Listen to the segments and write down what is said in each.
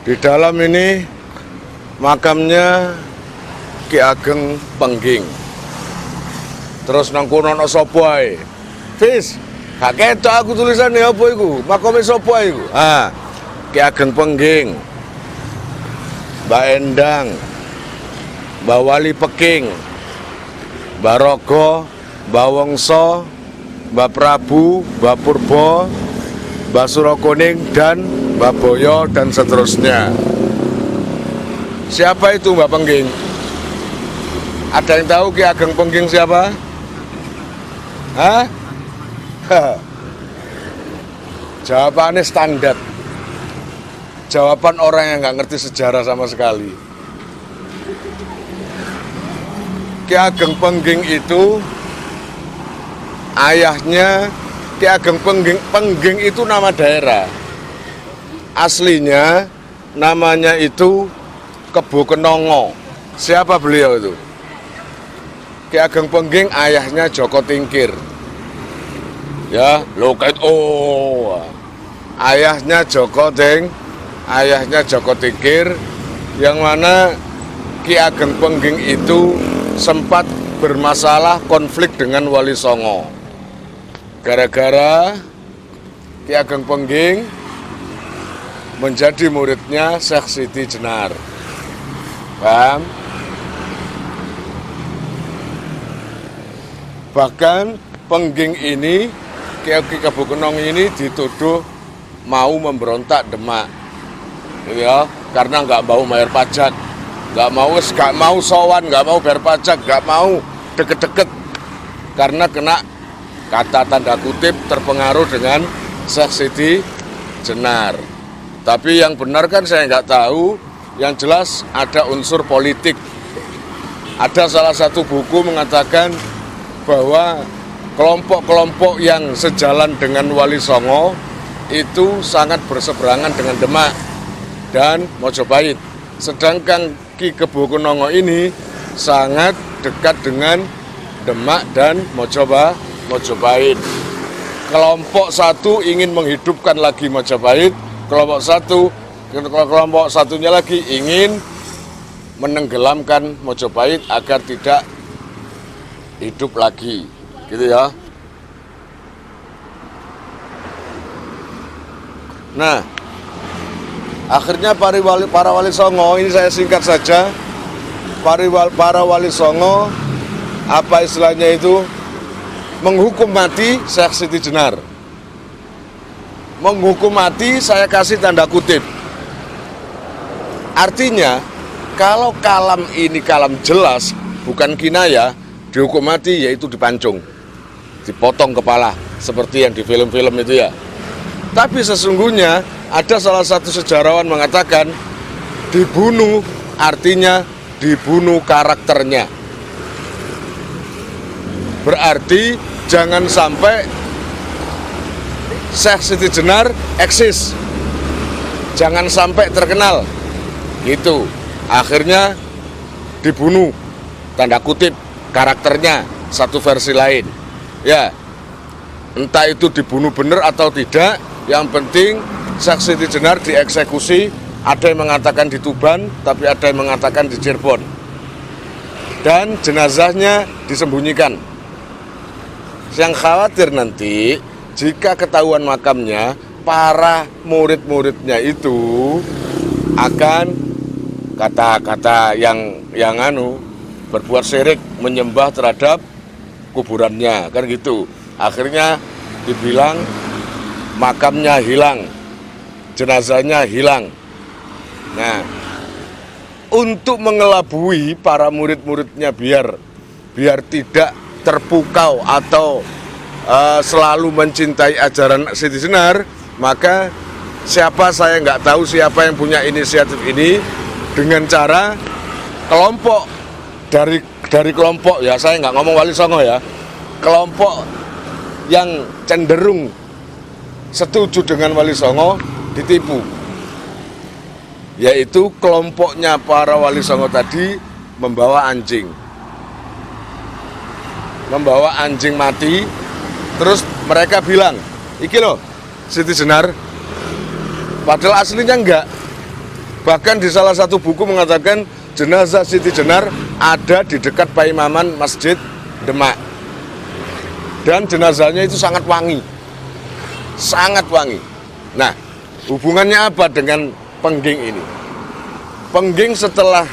Di dalam ini makamnya Ki Ageng Pengging. Terus nang kono ana sapa ae? Fis, gak ketok aku tulisane apa iku? Makame sapa iku? Ah, Ki Ageng Pengging. Mbak Endang, Mbak Wali Peking, Mbak Rogo, Mbak Wongso, Mbak Prabu, Mbak Purbo, Mbak Surokuning, dan Mbak Boyo, dan seterusnya. Siapa itu Mbak Pengging? Ada yang tahu Ki Ageng Pengging siapa? Hah? Jawabannya standar. Jawaban orang yang nggak ngerti sejarah sama sekali. Ki Ageng Pengging itu ayahnya Ki Ageng Pengging. Pengging itu nama daerah. Aslinya namanya itu Kebo Kenongo. Siapa beliau itu? Ki Ageng Pengging ayahnya Joko Tingkir. Ya, lo kait ayahnya Joko Tingkir, yang mana Ki Ageng Pengging itu sempat bermasalah konflik dengan Wali Songo. Gara-gara Ki Ageng Pengging menjadi muridnya Syekh Siti Jenar. Paham? Bahkan Pengging ini, Ki Kebo Kenong ini dituduh mau memberontak Demak. Ya, karena nggak mau bayar pajak, nggak mau sowan, nggak mau bayar pajak, nggak mau deket-deket, karena kena kata tanda kutip terpengaruh dengan Syekh Siti Jenar. Tapi yang benar kan saya nggak tahu, yang jelas ada unsur politik. Ada salah satu buku mengatakan bahwa kelompok-kelompok yang sejalan dengan Wali Songo itu sangat berseberangan dengan Demak dan Mojopahit. Sedangkan Ki Kebo Kenongo ini sangat dekat dengan Demak dan Mojopahit. Kelompok satu ingin menghidupkan lagi Mojopahit, kelompok satunya lagi ingin menenggelamkan Mojopahit agar tidak hidup lagi, gitu ya. Nah, akhirnya para wali Songo, ini saya singkat saja, para wali Songo, apa istilahnya itu, menghukum mati Syekh Siti Jenar. Menghukum mati saya kasih tanda kutip. Artinya, kalau kalam ini kalam jelas, bukan kinaya, dihukum mati yaitu dipancung, dipotong kepala, seperti yang di film-film itu ya. Tapi sesungguhnya ada salah satu sejarawan mengatakan dibunuh artinya dibunuh karakternya. Berarti jangan sampai Syekh Siti Jenar eksis, jangan sampai terkenal, gitu. Akhirnya dibunuh, tanda kutip, karakternya, satu versi lain. Ya, entah itu dibunuh benar atau tidak, yang penting Syekh Siti Jenar dieksekusi. Ada yang mengatakan di Tuban, tapi ada yang mengatakan di Cirebon. Dan jenazahnya disembunyikan. Yang khawatir nanti jika ketahuan makamnya, para murid-muridnya itu akan kata-kata yang berbuat syirik, menyembah terhadap kuburannya, kan gitu. Akhirnya dibilang makamnya hilang, jenazahnya hilang. Nah, untuk mengelabui para murid-muridnya biar tidak terpukau atau selalu mencintai ajaran Siti Jenar, maka siapa saya nggak tahu siapa yang punya inisiatif ini, dengan cara kelompok dari kelompok, ya saya nggak ngomong Wali Songo ya, kelompok yang cenderung setuju dengan Wali Songo ditipu, yaitu kelompoknya para Wali Songo tadi membawa anjing mati, terus mereka bilang, iki loh Siti Jenar, padahal aslinya enggak. Bahkan di salah satu buku mengatakan jenazah Siti Jenar ada di dekat Paimaman Masjid Demak, dan jenazahnya itu sangat wangi. Nah, hubungannya apa dengan Pengging ini? Pengging setelah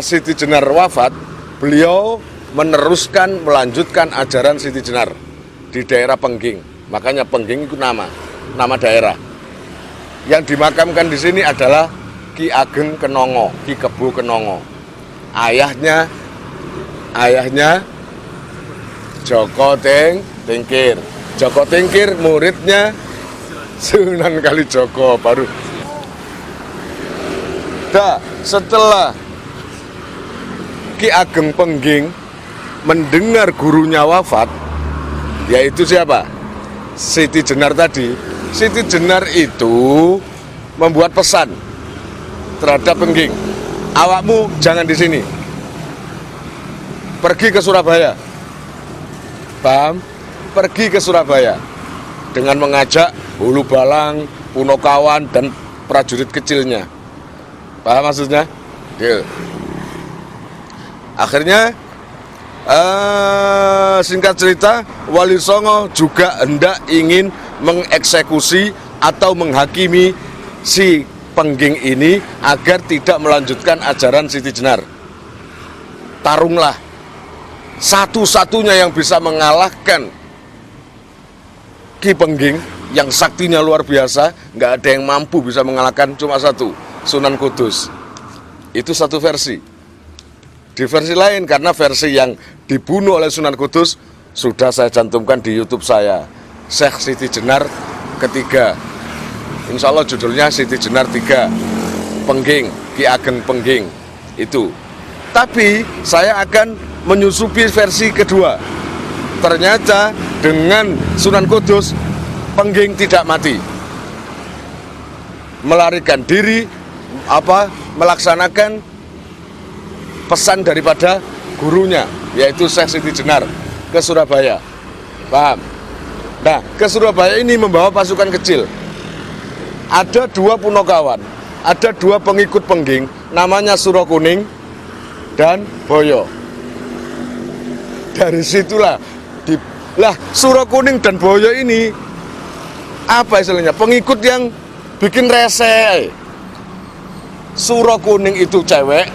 Siti Jenar wafat, beliau melanjutkan ajaran Siti Jenar di daerah Pengging. Makanya Pengging itu nama daerah. Yang dimakamkan di sini adalah Ki Ageng Kenongo, Ki Kebo Kenongo. Ayahnya Joko Tingkir. Joko Tingkir muridnya Sunan Kalijogo baru. Setelah Ki Ageng Pengging mendengar gurunya wafat, yaitu siapa? Siti Jenar tadi. Siti Jenar itu membuat pesan terhadap Pengging, awakmu jangan di sini, pergi ke Surabaya. Paham? Pergi ke Surabaya dengan mengajak Hulu Balang, Punokawan, dan prajurit kecilnya. Paham maksudnya? Deal. Akhirnya singkat cerita, Wali Songo juga hendak ingin mengeksekusi atau menghakimi si Pengging ini agar tidak melanjutkan ajaran Siti Jenar. Tarunglah, satu-satunya yang bisa mengalahkan Ki Pengging yang saktinya luar biasa, nggak ada yang mampu bisa mengalahkan, cuma satu, Sunan Kudus. Itu satu versi. Di versi lain, karena versi yang dibunuh oleh Sunan Kudus sudah saya cantumkan di YouTube saya, Syekh Siti Jenar ketiga. Insya Allah judulnya Siti Jenar 3 Pengging, Ki Ageng Pengging itu. Tapi saya akan menyusupi versi kedua. Ternyata dengan Sunan Kudus, Pengging tidak mati, melarikan diri, melaksanakan pesan daripada gurunya, yaitu Syekh Siti Jenar, ke Surabaya. Paham? Nah, ke Surabaya ini membawa pasukan kecil. Ada 2 Punokawan, ada 2 pengikut Pengging, namanya Suro Kuning dan Boyo. Dari situlah Suro Kuning dan Boyo ini apa istilahnya? Pengikut yang bikin rese. Suro Kuning itu cewek,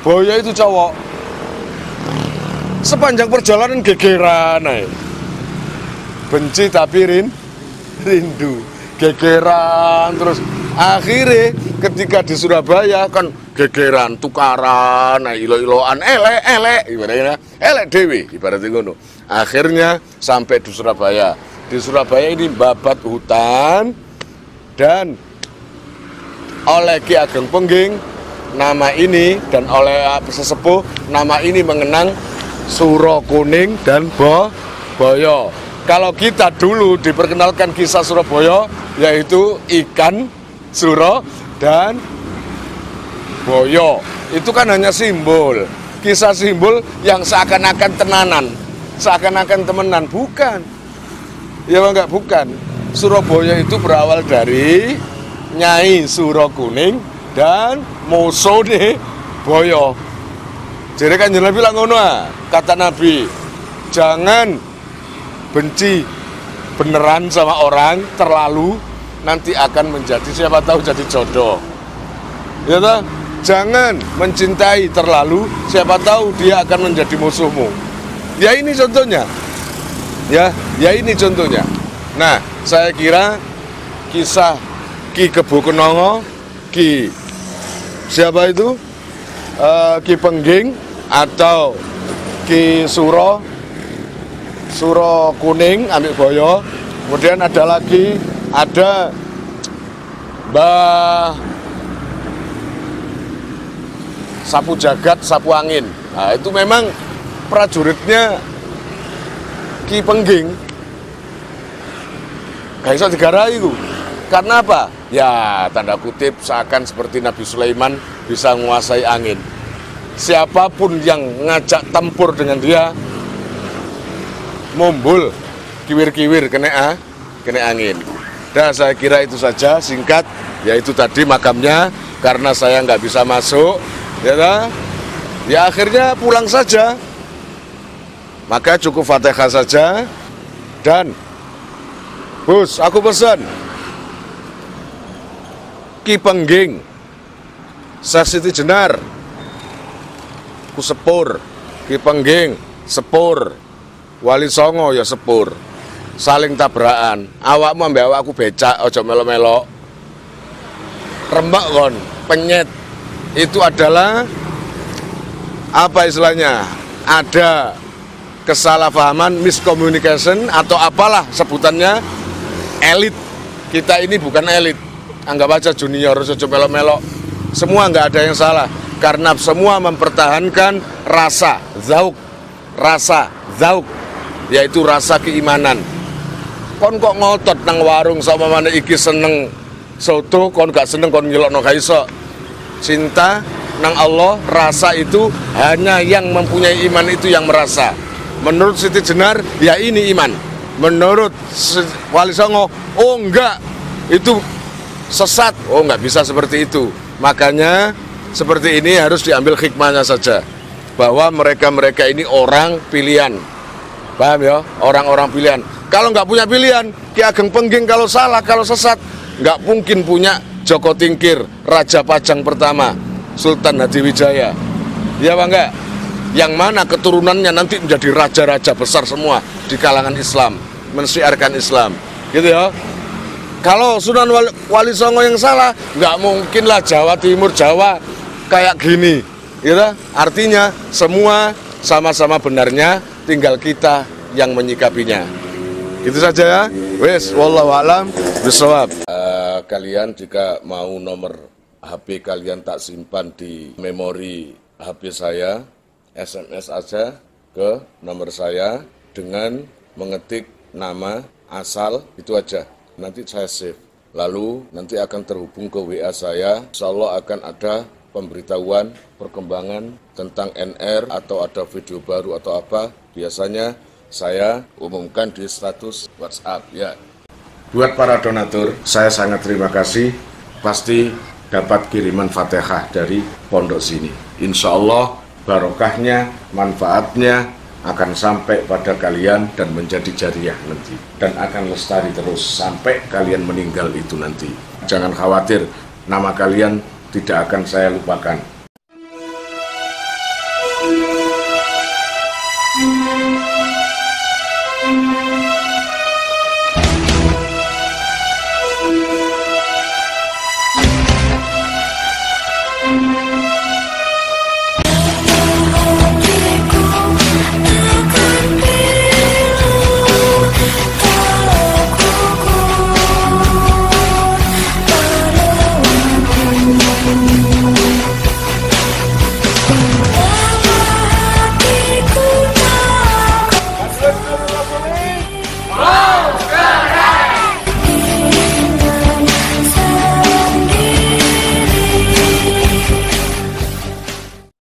Boyo itu cowok. Sepanjang perjalanan gegeran, benci tapi rindu, gegeran terus. Akhirnya ketika di Surabaya kan gegeran, tukaran, ilo-iloan, elek ibaratnya, elek dewi ibaratnya ngono. Akhirnya sampai di Surabaya. Di Surabaya ini babat hutan, dan oleh Ki Ageng Pengging nama ini, dan oleh sesepuh nama ini mengenang Suro Kuning dan Boyo. Kalau kita dulu diperkenalkan kisah Surabaya, yaitu ikan, Suro, dan Boyo. Itu kan hanya simbol, kisah simbol yang seakan-akan tenanan, seakan-akan temenan. Bukan, ya enggak, bukan. Surabaya itu berawal dari Nyai Suro Kuning dan Mosone Boyo. Jadi kan Nabi bilang ngono, kata Nabi, jangan benci beneran sama orang terlalu, nanti akan menjadi, siapa tahu jadi jodoh. Ya toh? Jangan mencintai terlalu, siapa tahu dia akan menjadi musuhmu. Ya ini contohnya. Ya ini contohnya. Nah, saya kira kisah Ki Kebo Kenongo, Ki siapa itu? Ki Pengging atau Ki Suro Kuning ambil Boyo. Kemudian ada lagi ada Mbah Sapu Jagat, Sapu Angin. Nah, itu memang prajuritnya Ki Pengging. Gak bisa digarai itu. Karena apa? Ya, tanda kutip seakan seperti Nabi Sulaiman bisa menguasai angin. Siapapun yang ngajak tempur dengan dia, mumbul, kiwir-kiwir, kena angin. Dan saya kira itu saja, singkat, yaitu tadi makamnya, karena saya nggak bisa masuk, ya akhirnya pulang saja. Maka cukup Fatihah saja, dan Bus, aku pesan Ki Pengging, Syekh Siti Jenar, ku sepur, Ki Pengging, sepur, Wali Songo ya sepur, saling tabrakan, awakmu ambek awakku becak, ojo melo-melo, rembak kon, penyet, itu adalah, apa istilahnya, ada kesalahpahaman, miscommunication, atau apalah sebutannya, elit. Kita ini bukan elit, anggap aja junior, ojo melo-melo, semua nggak ada yang salah, karena semua mempertahankan rasa zauk, yaitu rasa keimanan. Kon kok ngotot nang warung sama mana iki seneng soto, kon gak seneng kon nyelokno gak iso. Cinta nang Allah, rasa itu hanya yang mempunyai iman itu yang merasa. Menurut Siti Jenar, ya ini iman. Menurut Wali Songo, oh enggak, itu sesat. Oh enggak bisa seperti itu. Makanya seperti ini harus diambil hikmahnya saja, bahwa mereka ini orang pilihan. Paham ya? Orang-orang pilihan. Kalau nggak punya pilihan, Ki Ageng Pengging kalau salah, kalau sesat, nggak mungkin punya Joko Tingkir, Raja Pajang pertama, Sultan Hadiwijaya. Ya Pak enggak? Yang mana keturunannya nanti menjadi raja-raja besar semua di kalangan Islam, mensiarkan Islam. Gitu ya. Kalau Sunan Wali Songo yang salah, nggak mungkinlah Jawa Timur, Jawa kayak gini. Gitu? Artinya semua sama-sama benarnya, tinggal kita yang menyikapinya. Gitu saja ya. Wes, wallahu a'lam bishawab. Kalian jika mau nomor HP kalian tak simpan di memori HP saya, SMS aja ke nomor saya dengan mengetik nama asal, itu aja. Nanti saya save. Lalu nanti akan terhubung ke WA saya. Insya Allah akan ada pemberitahuan perkembangan tentang NR atau ada video baru atau apa. Biasanya saya umumkan di status WhatsApp ya. Buat para donatur, saya sangat terima kasih. Pasti dapat kiriman Fatihah dari pondok sini. Insya Allah barokahnya, manfaatnya akan sampai pada kalian dan menjadi jariah nanti. Dan akan lestari terus sampai kalian meninggal itu nanti. Jangan khawatir, nama kalian tidak akan saya lupakan. Maukah